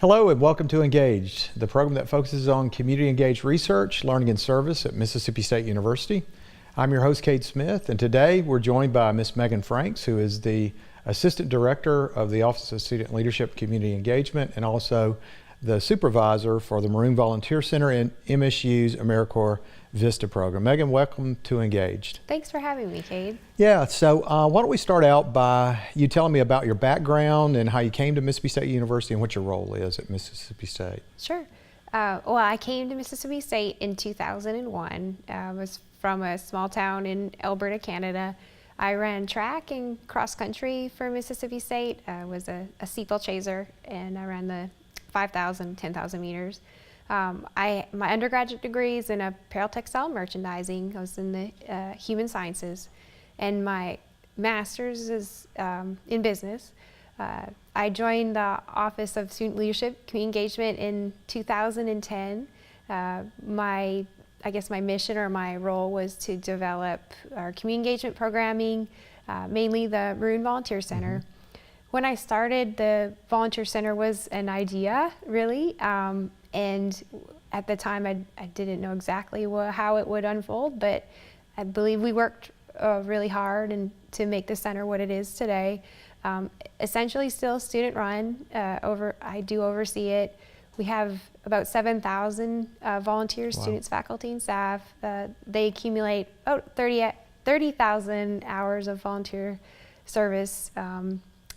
Hello and welcome to Engaged, the program that focuses on community-engaged research, learning and service at Mississippi State University. I'm your host, Cade Smith, and today we're joined by Miss Meggan Franks, who is the Assistant Director of the Office of Student Leadership Community Engagement and also the Supervisor for the Maroon Volunteer Center in MSU's AmeriCorps Vista program. Meggan, welcome to Engaged. Thanks for having me, Cade. Yeah, so why don't we start out by you telling me about your background and how you came to Mississippi State University and what your role is at Mississippi State. Sure. Well, I came to Mississippi State in 2001. I was from a small town in Alberta, Canada. I ran track and cross country for Mississippi State. I was a steeplechaser, and I ran the 5,000, 10,000 meters. My undergraduate degree is in apparel textile merchandising. I was in the human sciences, and my master's is in business. I joined the Office of Student Leadership Community Engagement in 2010. My mission or my role was to develop our community engagement programming, mainly the Maroon Volunteer Center. Mm-hmm. When I started, the Volunteer Center was an idea, really, and at the time I didn't know exactly how it would unfold, but I believe we worked really hard to make the center what it is today. Essentially still student run. I do oversee it. We have about 7,000 volunteers, wow, students, faculty, and staff. They accumulate about 30,000 hours of volunteer service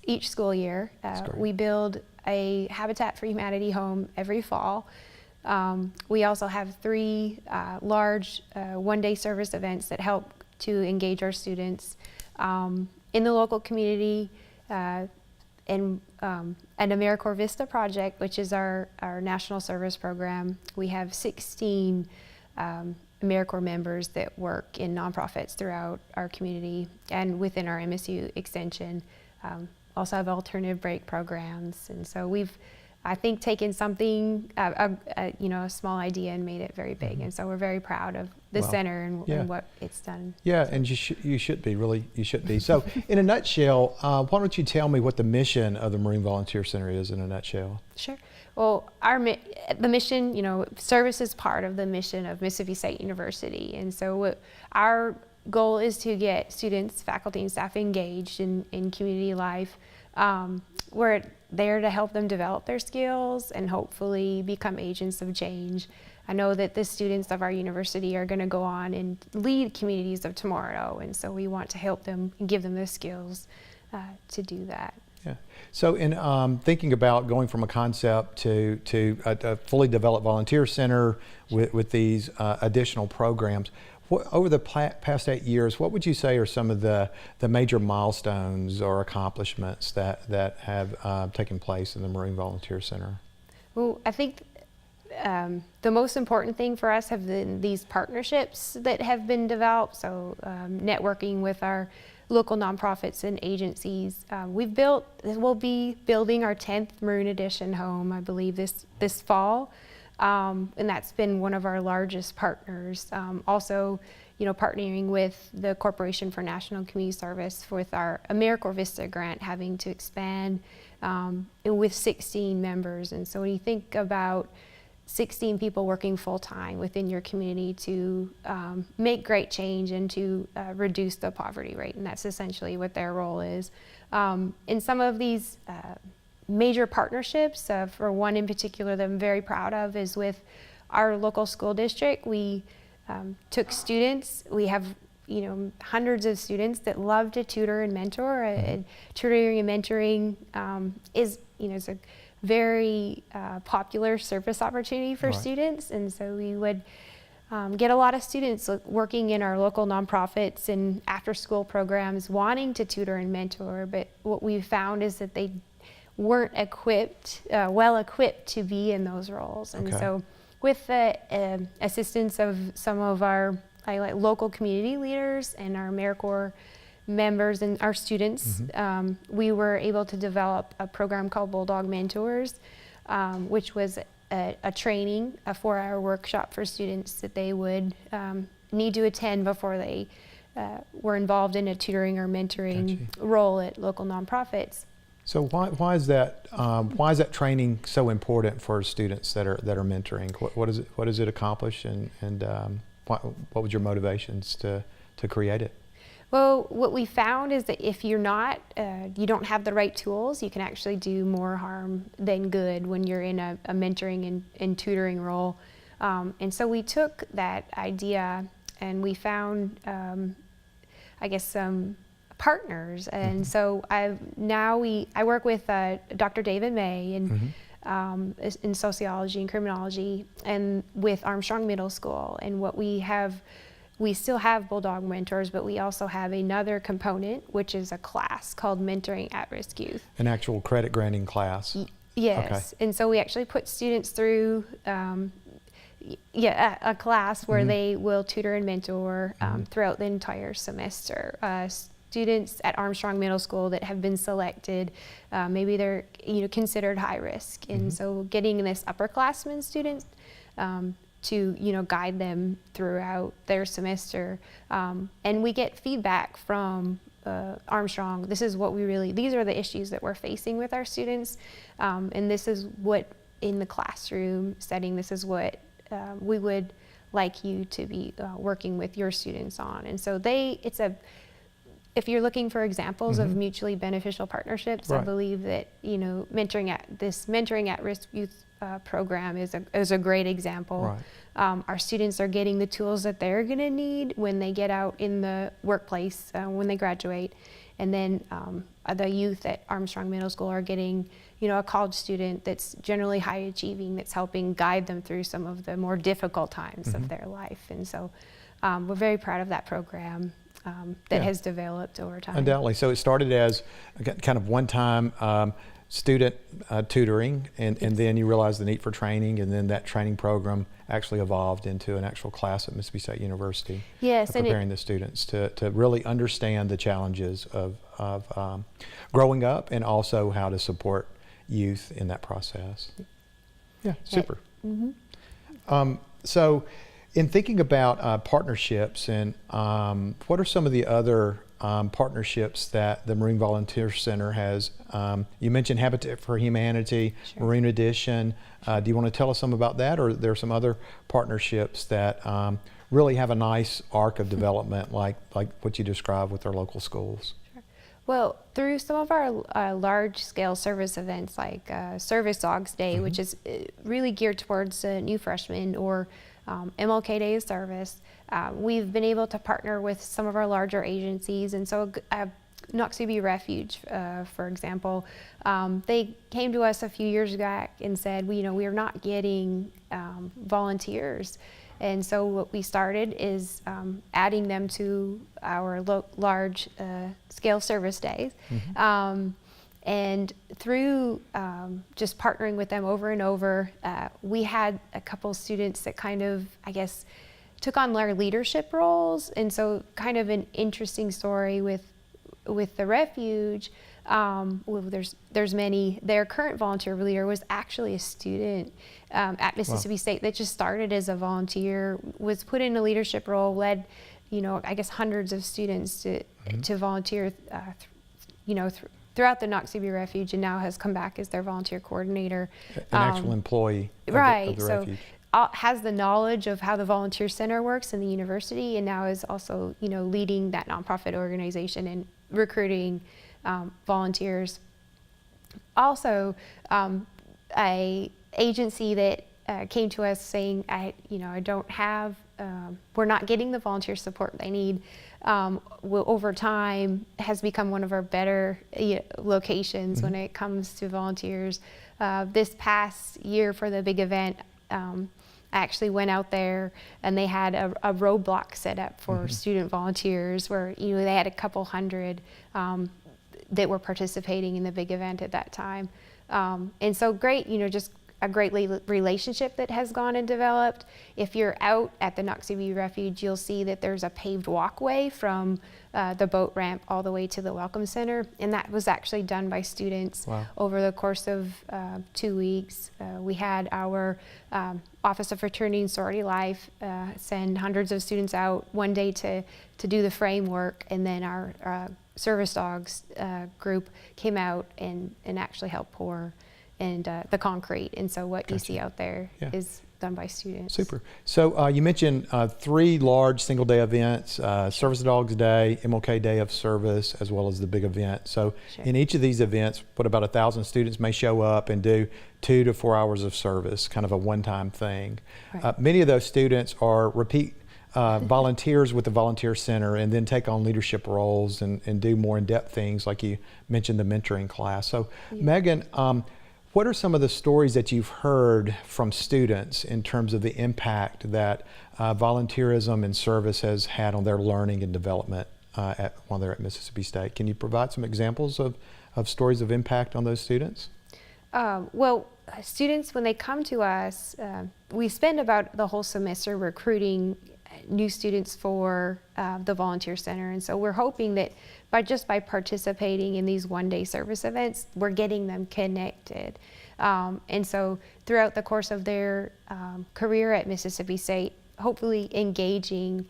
each school year. We build a Habitat for Humanity home every fall. We also have 3 large one-day service events that help to engage our students in the local community, and AmeriCorps Vista project, which is our national service program. We have 16 AmeriCorps members that work in nonprofits throughout our community and within our MSU extension. Also have alternative break programs, and so we've, I think, taken something, a small idea and made it very big. Mm-hmm. And so we're very proud of the center and what it's done. Yeah, and you should be. So, in a nutshell, why don't you tell me what the mission of the Maroon Volunteer Center is in a nutshell? Sure. Well, the mission, service is part of the mission of Mississippi State University, and so our goal is to get students, faculty, and staff engaged in community life. We're there to help them develop their skills and hopefully become agents of change. I know that the students of our university are going to go on and lead communities of tomorrow, and so we want to help them and give them the skills to do that. Yeah. So in thinking about going from a concept to a fully developed volunteer center with these additional programs, over the past 8 years, what would you say are some of the major milestones or accomplishments that have taken place in the Maroon Volunteer Center? Well, I think the most important thing for us have been these partnerships that have been developed. So networking with our local nonprofits and agencies. We'll be building our 10th Maroon Edition home, I believe, this fall. And that's been one of our largest partners. Also, partnering with the Corporation for National Community Service with our AmeriCorps Vista grant, having to expand with 16 members. And so when you think about 16 people working full-time within your community to make great change and to reduce the poverty rate, and that's essentially what their role is. In some of these major partnerships, for one in particular that I'm very proud of, is with our local school district. We took students. We have hundreds of students that love to tutor and mentor. And tutoring and mentoring is a very popular service opportunity for students, and so we would get a lot of students working in our local nonprofits and after-school programs wanting to tutor and mentor. But what we found is that they weren't well equipped to be in those roles. And so with the assistance of some of our local community leaders and our AmeriCorps members and our students, we were able to develop a program called Bulldog Mentors, which was a training, a 4-hour workshop for students that they would need to attend before they were involved in a tutoring or mentoring role at local nonprofits. So why is that training so important for students that are mentoring? What does it accomplish, and what was your motivations to create it? Well, what we found is that if you don't have the right tools, you can actually do more harm than good when you're in a mentoring and tutoring role. And so we took that idea and we found, some partners. And so I work with Dr. David May in sociology and criminology, and with Armstrong Middle School. And what we still have Bulldog mentors, but we also have another component, which is a class called Mentoring At-Risk Youth. An actual credit granting class. Yes. Okay. And so we actually put students through a class where they will tutor and mentor throughout the entire semester. Students at Armstrong Middle School that have been selected, maybe they're considered high risk, and so getting this upperclassmen students to guide them throughout their semester, and we get feedback from Armstrong. These are the issues that we're facing with our students, and this is what in the classroom setting, this is what we would like you to be working with your students on. And so if you're looking for examples of mutually beneficial partnerships, right. I believe that mentoring at risk youth program is a great example. Right. Our students are getting the tools that they're going to need when they get out in the workplace when they graduate, and then the youth at Armstrong Middle School are getting a college student that's generally high achieving, that's helping guide them through some of the more difficult times of their life. And so we're very proud of that program. That has developed over time. Undoubtedly. So it started as kind of one-time student tutoring, and then you realized the need for training, and then that training program actually evolved into an actual class at Mississippi State University. Yes, preparing the students to really understand the challenges of growing up, and also how to support youth in that process. Yeah, super. So in thinking about partnerships, and what are some of the other partnerships that the Maroon Volunteer Center has? You mentioned Habitat for Humanity, sure. Maroon Edition. Do you want to tell us some about that, or are there some other partnerships that really have a nice arc of development, like what you described with our local schools? Sure. Well, through some of our large-scale service events, like Service Dogs Day, which is really geared towards new freshmen, or MLK Day of Service, we've been able to partner with some of our larger agencies. And so Noxubee Refuge, for example, they came to us a few years back and said, we are not getting volunteers. And so what we started is adding them to our large scale service days. And through just partnering with them over and over, we had a couple students that kind of, took on their leadership roles. And so kind of an interesting story with the refuge. There's many. Their current volunteer leader was actually a student at Mississippi State that just started as a volunteer, was put in a leadership role, led, hundreds of students to volunteer, throughout the Noxubee Refuge, and now has come back as their volunteer coordinator. An actual employee of the refuge. Has the knowledge of how the volunteer center works in the university, and now is also, leading that nonprofit organization and recruiting volunteers. Also, a agency that came to us saying, we're not getting the volunteer support they need, over time has become one of our better locations when it comes to volunteers. This past year for the big event, I actually went out there, and they had a roadblock set up for student volunteers, where they had a couple hundred that were participating in the big event at that time. And so great, just a great relationship that has gone and developed. If you're out at the Noxubee Refuge, you'll see that there's a paved walkway from the boat ramp all the way to the Welcome Center, and that was actually done by students over the course of 2 weeks. We had our Office of Fraternity and Sorority Life send hundreds of students out one day to do the framework, and then our service dogs group came out and actually helped pour and the concrete. And so what you see out there is done by students. Super. So you mentioned 3 large single day events, Service Dogs Day, MLK Day of Service, as well as the big event. So in each of these events, about 1,000 students may show up and do 2 to 4 hours of service, kind of a one-time thing. Right. Many of those students are repeat volunteers with the Volunteer Center and then take on leadership roles and do more in-depth things like you mentioned the mentoring class. So Meggan, what are some of the stories that you've heard from students in terms of the impact that volunteerism and service has had on their learning and development while they're at Mississippi State? Can you provide some examples of stories of impact on those students? Well, students, when they come to us, we spend about the whole semester recruiting new students for the Volunteer Center. And so we're hoping that by participating in these one-day service events, we're getting them connected. And so throughout the course of their career at Mississippi State, hopefully engaging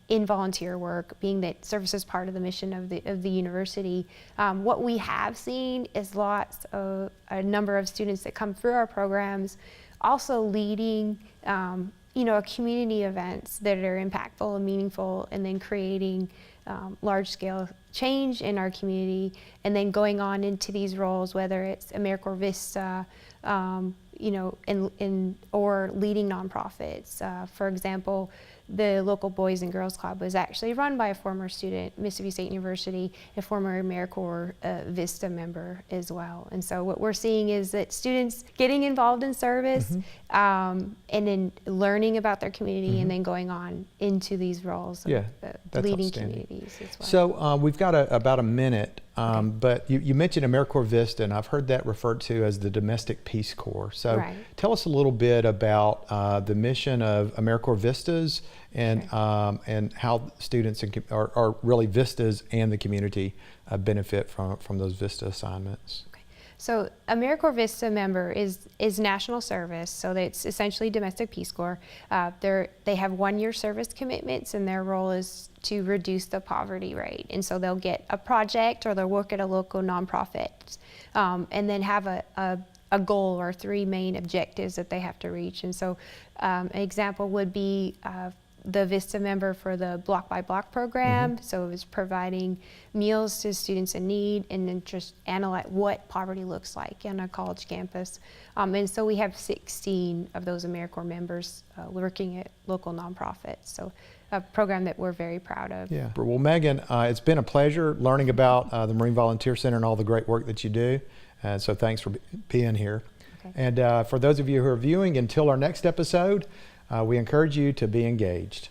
in volunteer work, being that service is part of the mission of the university. What we have seen is a number of students that come through our programs also leading community events that are impactful and meaningful, and then creating large-scale change in our community, and then going on into these roles, whether it's AmeriCorps Vista, or leading nonprofits. For example, the local Boys and Girls Club was actually run by a former student, Mississippi State University, a former AmeriCorps Vista member as well. And so what we're seeing is that students getting involved in service and then learning about their community and then going on into these roles of leading communities as well. So we've got about a minute, but you mentioned AmeriCorps Vista, and I've heard that referred to as the Domestic Peace Corps. So tell us a little bit about the mission of AmeriCorps Vistas and how students are really Vistas and the community benefit from those Vista assignments. So AmeriCorps Vista member is national service, so it's essentially Domestic Peace Corps. They have 1-year service commitments, and their role is to reduce the poverty rate. And so they'll get a project or they'll work at a local nonprofit, and then have a goal or 3 main objectives that they have to reach. And so an example would be the Vista member for the Block by Block program. So it was providing meals to students in need, and then just analyze what poverty looks like on a college campus. And so we have 16 of those AmeriCorps members working at local nonprofits. So a program that we're very proud of. Yeah. Well, Meggan, it's been a pleasure learning about the Marine Volunteer Center and all the great work that you do. So thanks for being here. And for those of you who are viewing, until our next episode, we encourage you to be engaged.